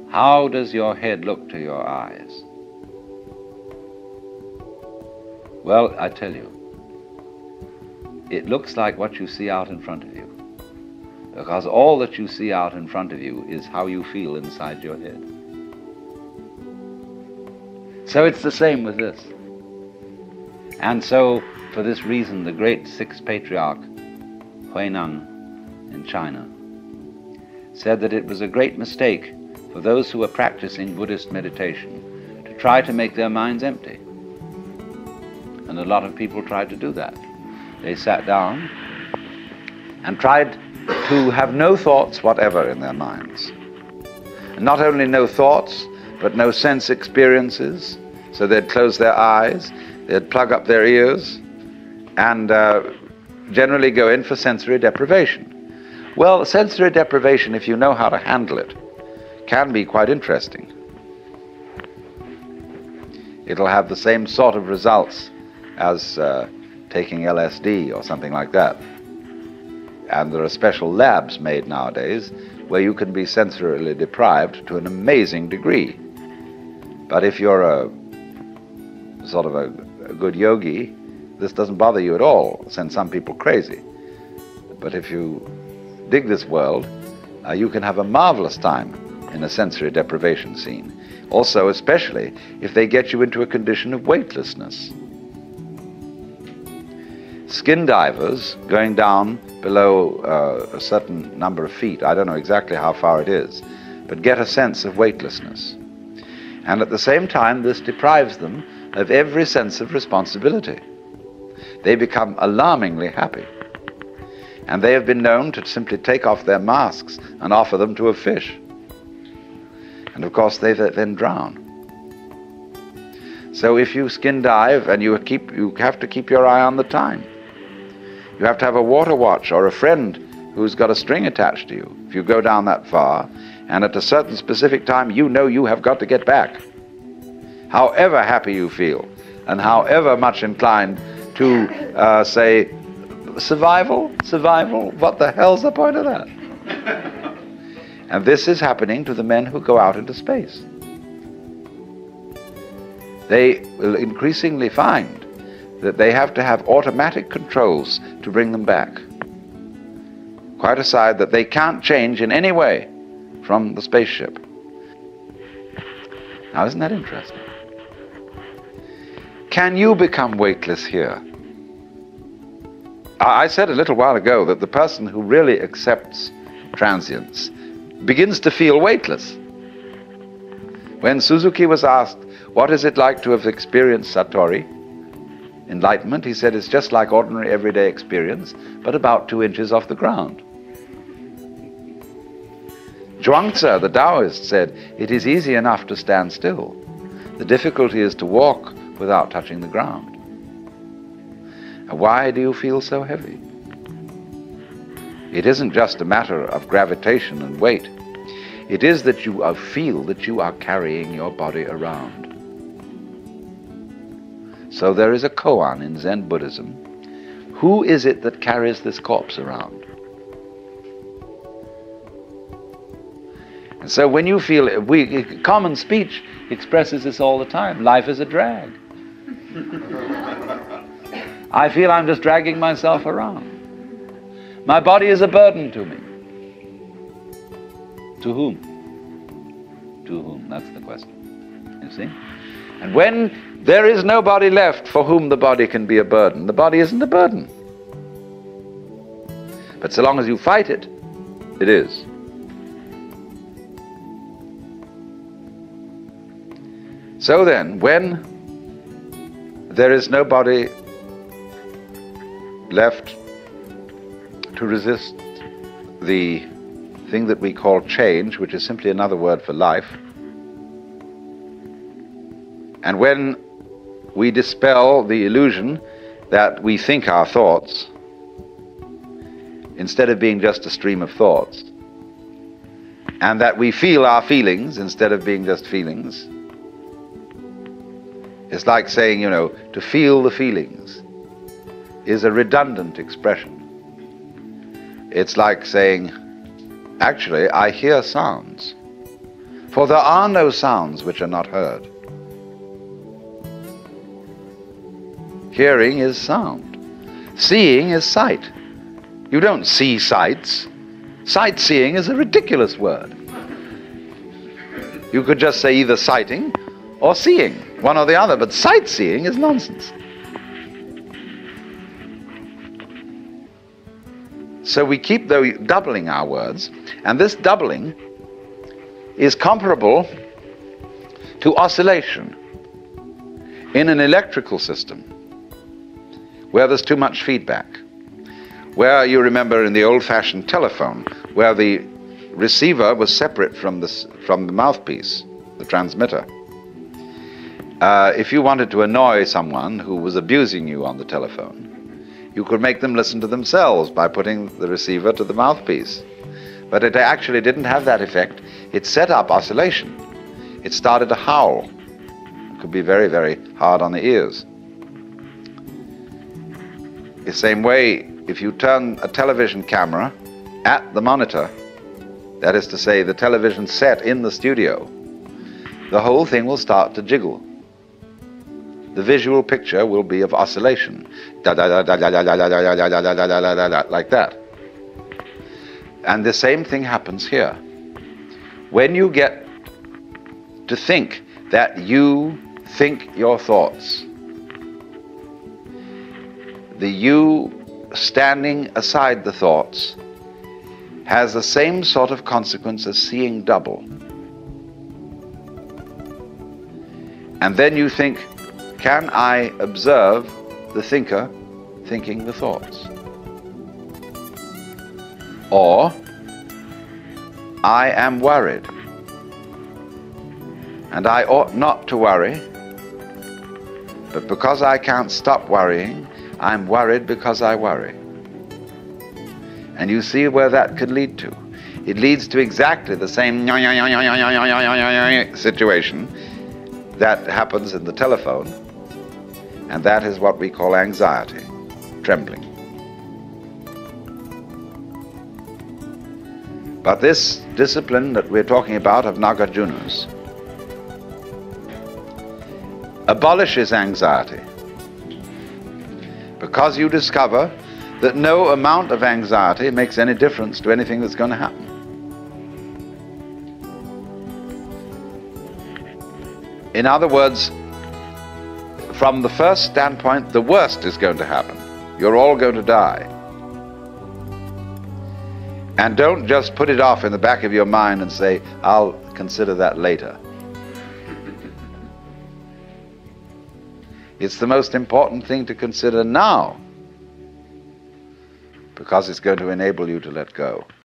How does your head look to your eyes? Well, I tell you, it looks like what you see out in front of you, because all that you see out in front of you is how you feel inside your head. So it's the same with this. And so, for this reason, the great sixth patriarch, Huineng in China, said that it was a great mistake for those who were practicing Buddhist meditation to try to make their minds empty. And a lot of people tried to do that. They sat down and tried to have no thoughts whatever in their minds. And not only no thoughts, but no sense experiences. So they'd close their eyes, they'd plug up their ears, and generally go in for sensory deprivation. Well, sensory deprivation, if you know how to handle it, can be quite interesting. It'll have the same sort of results as taking LSD or something like that. And there are special labs made nowadays where you can be sensorily deprived to an amazing degree. But if you're a sort of a good yogi, this doesn't bother you at all. It'll send some people crazy. But if you dig this world, you can have a marvelous time in a sensory deprivation scene. Also, especially if they get you into a condition of weightlessness. Skin divers going down below a certain number of feet, I don't know exactly how far it is, but get a sense of weightlessness. And at the same time, this deprives them of every sense of responsibility. They become alarmingly happy. And they have been known to simply take off their masks and offer them to a fish. And of course they then drown. So if you skin dive, and you have to keep your eye on the time. You have to have a water watch or a friend who's got a string attached to you. If you go down that far, and at a certain specific time, you know you have got to get back. However happy you feel, and however much inclined to say, survival, what the hell's the point of that? And this is happening to the men who go out into space. They will increasingly find that they have to have automatic controls to bring them back. Quite aside that they can't change in any way from the spaceship. Now, isn't that interesting? Can you become weightless here? I said a little while ago that the person who really accepts transience begins to feel weightless. When Suzuki was asked, what is it like to have experienced Satori, enlightenment, he said it's just like ordinary everyday experience, but about 2 inches off the ground. Zhuangzi, the Taoist, said, it is easy enough to stand still. The difficulty is to walk without touching the ground. Why do you feel so heavy? It isn't just a matter of gravitation and weight. It is that you feel that you are carrying your body around. So there is a koan in Zen Buddhism. Who is it that carries this corpse around? And so when you feel, common speech expresses this all the time. Life is a drag. I feel I'm just dragging myself around. My body is a burden to me. To whom? To whom? That's the question. You see? And when there is nobody left for whom the body can be a burden, the body isn't a burden. But so long as you fight it, it is. So then, when there is nobody left to resist the thing that we call change, which is simply another word for life, and when we dispel the illusion that we think our thoughts, instead of being just a stream of thoughts, and that we feel our feelings instead of being just feelings, it's like saying, to feel the feelings is a redundant expression. It's like saying, actually, I hear sounds. For there are no sounds which are not heard. Hearing is sound. Seeing is sight. You don't see sights. Sightseeing is a ridiculous word. You could just say either sighting or seeing, one or the other, but sightseeing is nonsense. So we keep doubling our words, and this doubling is comparable to oscillation in an electrical system where there's too much feedback, where you remember in the old-fashioned telephone, where the receiver was separate from the mouthpiece, the transmitter. If you wanted to annoy someone who was abusing you on the telephone, you could make them listen to themselves by putting the receiver to the mouthpiece. But it actually didn't have that effect. It set up oscillation. It started to howl. It could be very, very hard on the ears. The same way, if you turn a television camera at the monitor, that is to say, the television set in the studio, the whole thing will start to jiggle. The visual picture will be of oscillation, like that. And the same thing happens here. When you get to think that you think your thoughts, the you standing aside the thoughts has the same sort of consequence as seeing double. And then you think, can I observe the thinker thinking the thoughts? Or, I am worried, and I ought not to worry, but because I can't stop worrying, I'm worried because I worry. And you see where that could lead to. It leads to exactly the same situation that happens in the telephone, and that is what we call anxiety, trembling. But this discipline that we're talking about of Nagarjuna's abolishes anxiety, because you discover that no amount of anxiety makes any difference to anything that's going to happen. In other words, from the first standpoint, the worst is going to happen. You're all going to die. And don't just put it off in the back of your mind and say, I'll consider that later. It's the most important thing to consider now, because it's going to enable you to let go.